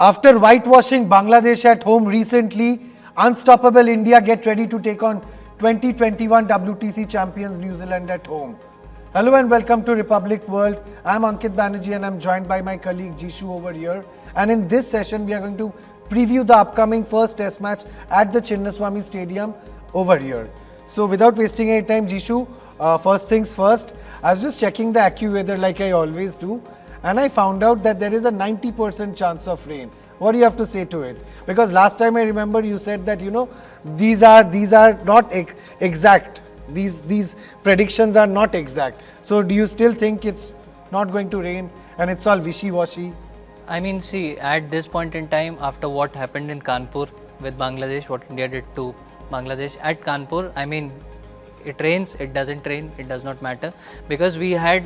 After whitewashing Bangladesh at home recently, unstoppable India get ready to take on 2021 WTC champions New Zealand at home. Hello and welcome to Republic World. I'm Ankit Banerjee and I'm joined by my colleague Jishu over here. And in this session, we are going to preview the upcoming first test match at the Chinnaswamy Stadium over here. So without wasting any time, Jishu, first things first, I was just checking the AccuWeather like I always do. And I found out that there is a 90% chance of rain. What do you have to say to it? Because last time I remember you said that, these are not exact. These predictions are not exact. So do you still think it's not going to rain and it's all wishy-washy? I mean, see, at this point in time, after what happened in Kanpur with Bangladesh, what India did to Bangladesh at Kanpur, I mean, it rains, it doesn't rain, it does not matter, because we had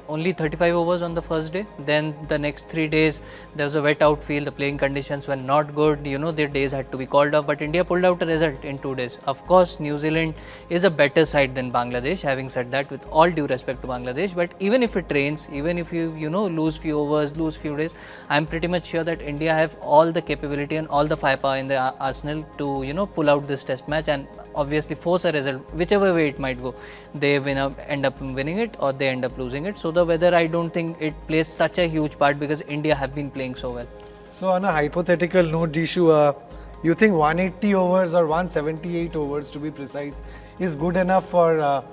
only 35 overs on the first day. Then the next 3 days there was a wet outfield, the playing conditions were not good, their days had to be called off, but India pulled out a result in 2 days. Of course, New Zealand is a better side than Bangladesh, having said that, with all due respect to Bangladesh, but even if it rains, even if you lose few overs, lose few days, I'm pretty much sure that India have all the capability and all the firepower in the arsenal to pull out this test match and obviously force a result, whichever way it might go. They end up winning it or they end up losing it. So the weather, I don't think it plays such a huge part because India have been playing so well. So on a hypothetical note, Jishu, you think 180 overs or 178 overs to be precise is good enough for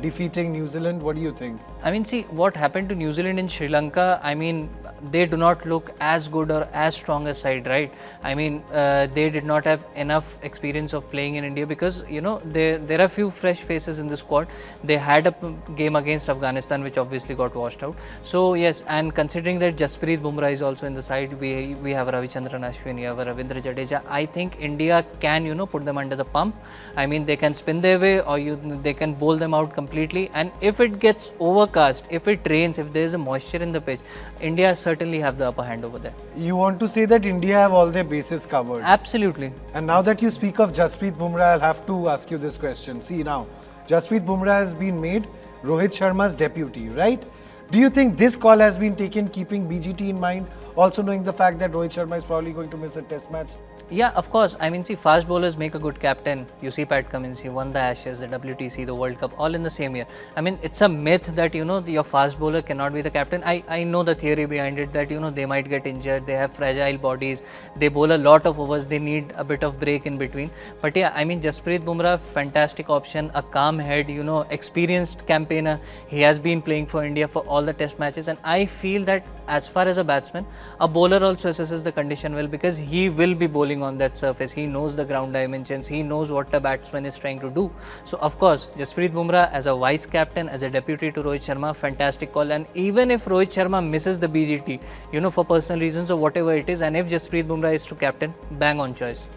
defeating New Zealand? What do you think? I mean, see, what happened to New Zealand in Sri Lanka, I mean, they do not look as good or as strong a side, right? I mean, they did not have enough experience of playing in India because, there are few fresh faces in the squad. They had a game against Afghanistan, which obviously got washed out. So, yes, and considering that Jasprit Bumrah is also in the side, we have Ravichandran Ashwin, we have Ravindra Jadeja. I think India can, put them under the pump. I mean, they can spin their way or they can bowl them out completely. And if it gets overcast, if it rains, if there is a moisture in the pitch, India certainly have the upper hand over there. You want to say that India have all their bases covered? Absolutely. And now that you speak of Jasprit Bumrah, I'll have to ask you this question. See now, Jasprit Bumrah has been made Rohit Sharma's deputy, right? Do you think this call has been taken keeping BGT in mind, also knowing the fact that Rohit Sharma is probably going to miss a test match? Yeah, of course. I mean, see, fast bowlers make a good captain. You see Pat Cummins, he won the Ashes, the WTC, the World Cup, all in the same year. I mean, it's a myth that, your fast bowler cannot be the captain. I know the theory behind it that, they might get injured, they have fragile bodies, they bowl a lot of overs, they need a bit of break in between. But yeah, I mean, Jasprit Bumrah, fantastic option, a calm head, experienced campaigner. He has been playing for India for all the test matches, and I feel that as far as a batsman, a bowler also assesses the condition well because he will be bowling on that surface. He knows the ground dimensions, he knows what the batsman is trying to do. So of course, Jasprit Bumrah as a vice captain, as a deputy to Rohit Sharma, fantastic call. And even if Rohit Sharma misses the BGT, for personal reasons or whatever it is, and if Jasprit Bumrah is to captain, bang on choice.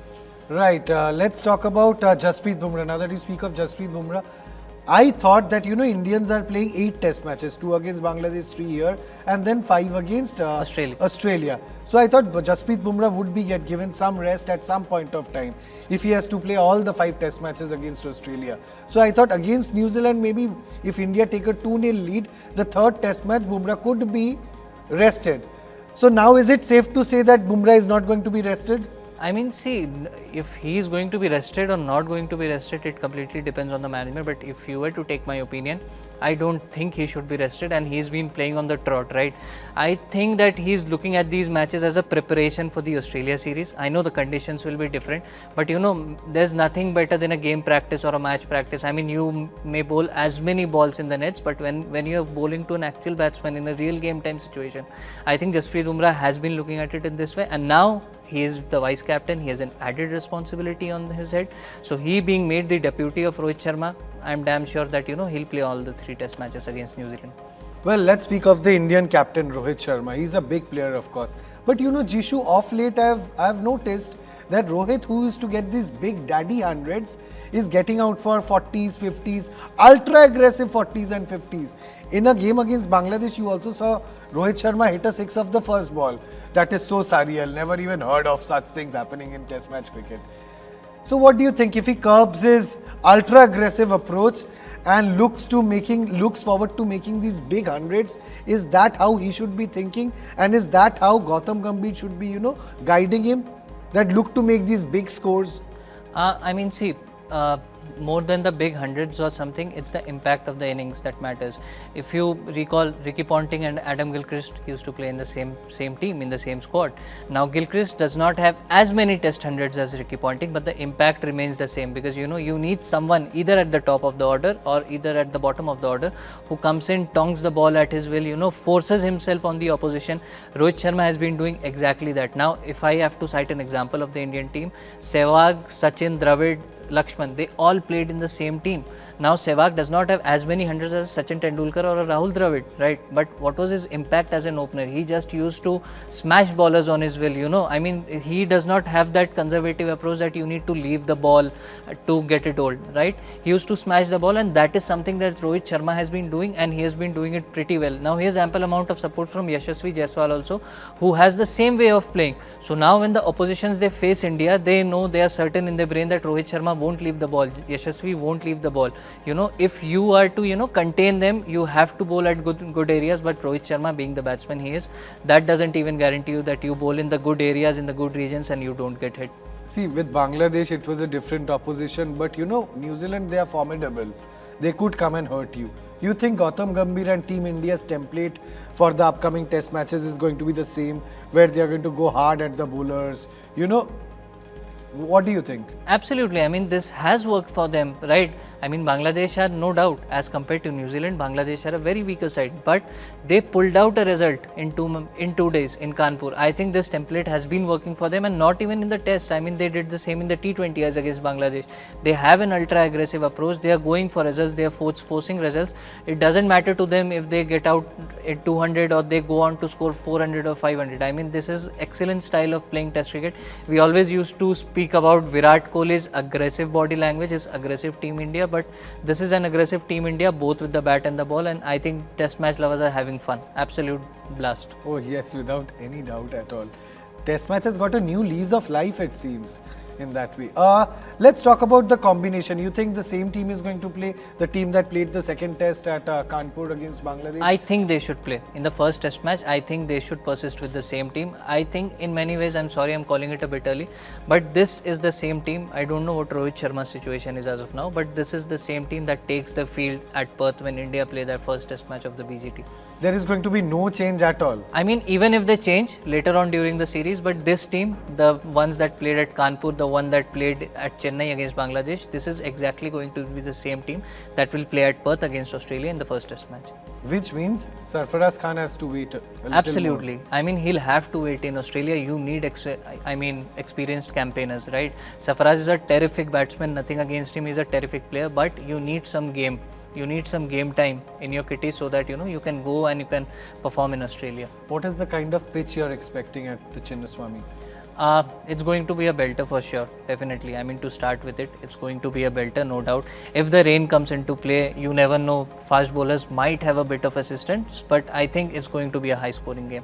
Right, let's talk about Jasprit Bumrah. Now that you speak of Jasprit Bumrah, I thought that, Indians are playing 8 test matches, 2 against Bangladesh, 3 here, and then 5 against Australia. So I thought Jasprit Bumrah would be given some rest at some point of time if he has to play all the 5 test matches against Australia. So I thought against New Zealand, maybe if India take a 2-0 lead, the 3rd test match, Bumrah could be rested. So now is it safe to say that Bumrah is not going to be rested? I mean, see, if he is going to be rested or not going to be rested, it completely depends on the management. But if you were to take my opinion, I don't think he should be rested, and he's been playing on the trot, right? I think that he's looking at these matches as a preparation for the Australia series. I know the conditions will be different, but there's nothing better than a game practice or a match practice. I mean, you may bowl as many balls in the nets, but when you're bowling to an actual batsman in a real game time situation, I think Jasprit Bumrah has been looking at it in this way, and now he is the vice captain, he has an added responsibility on his head. So he being made the deputy of Rohit Sharma, I'm damn sure that he'll play all the 3 test matches against New Zealand. Well, let's speak of the Indian captain Rohit Sharma. He's a big player, of course. But Jishu, off late I've noticed that Rohit, who used to get these big daddy hundreds, is getting out for 40s, 50s, ultra aggressive 40s and 50s. In a game against Bangladesh, you also saw Rohit Sharma hit a 6 of the first ball. That is so surreal. Never even heard of such things happening in test match cricket. So what do you think if he curbs his ultra aggressive approach and looks forward to making these big hundreds. Is that how he should be thinking? And is that how Gautam Gambhir should be, guiding him? That look to make these big scores? More than the big hundreds or something, it's the impact of the innings that matters. If you recall, Ricky Ponting and Adam Gilchrist used to play in the same team, in the same squad. Now Gilchrist does not have as many test hundreds as Ricky Ponting, but the impact remains the same, because you need someone either at the top of the order or either at the bottom of the order who comes in, tongs the ball at his will, forces himself on the opposition. Rohit Sharma has been doing exactly that. Now, if I have to cite an example of the Indian team, Sehwag, Sachin, Dravid, Lakshman, they all played in the same team. Now Sehwag does not have as many hundreds as Sachin Tendulkar or Rahul Dravid, right? But what was his impact as an opener? He just used to smash ballers on his will, he does not have that conservative approach that you need to leave the ball to get it old, right? He used to smash the ball, and that is something that Rohit Sharma has been doing, and he has been doing it pretty well. Now he has ample amount of support from Yashasvi Jaiswal also, who has the same way of playing. So now when the oppositions they face India, they know, they are certain in their brain that Rohit Sharma won't leave the ball, Yashasvi won't leave the ball. If you are to contain them, you have to bowl at good areas. But Rohit Sharma, being the batsman he is, that doesn't even guarantee you that you bowl in the good areas, in the good regions, and you don't get hit. See, with Bangladesh it was a different opposition, but New Zealand, they are formidable. They could come and hurt you. You think Gautam Gambhir and Team India's template for the upcoming test matches is going to be the same, where they are going to go hard at the bowlers? What do you think? Absolutely. This has worked for them, right? Bangladesh are no doubt, as compared to New Zealand, Bangladesh are a very weaker side, but they pulled out a result in 2 days in Kanpur. I think this template has been working for them, and not even in the test. They did the same in the T20 as against Bangladesh. They have an ultra aggressive approach. They are going for results. They are forcing results. It doesn't matter to them if they get out at 200 or they go on to score 400 or 500. This is excellent style of playing test cricket. We always used to speak about Virat Kohli's aggressive body language, his aggressive Team India, but this is an aggressive Team India, both with the bat and the ball, and I think test match lovers are having fun. Absolute blast. Oh yes, without any doubt at all. Test match has got a new lease of life, it seems, in that way. Let's talk about the combination. You think the same team is going to play, the team that played the second test at Kanpur against Bangladesh? I think they should play. In the first test match, I think they should persist with the same team. I think in many ways, I'm sorry I'm calling it a bit early, but this is the same team. I don't know what Rohit Sharma's situation is as of now, but this is the same team that takes the field at Perth when India play their first test match of the BGT. There is going to be no change at all? Even if they change later on during the series, but this team, the ones that played at Kanpur, the one that played at Chennai against Bangladesh, this is exactly going to be the same team that will play at Perth against Australia in the first test match. Which means Sarfaraz Khan has to wait a little Absolutely. more. He'll have to wait. In Australia, you need experienced campaigners, right? Sarfaraz is a terrific batsman, nothing against him, he's a terrific player, but you need some game. You need some game time in your kitty so that you can go and you can perform in Australia. What is the kind of pitch you're expecting at the Chinnaswamy? It's going to be a belter for sure, definitely. To start with it, it's going to be a belter, no doubt. If the rain comes into play, you never know, fast bowlers might have a bit of assistance, but I think it's going to be a high scoring game,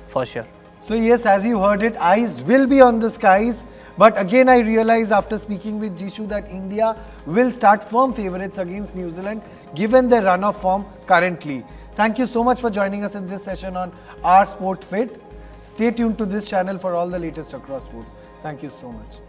for sure. So yes, as you heard it, eyes will be on the skies. But again, I realize after speaking with Jishu that India will start firm favourites against New Zealand, given their run of form currently. Thank you so much for joining us in this session on Our Sport Fit. Stay tuned to this channel for all the latest across sports. Thank you so much.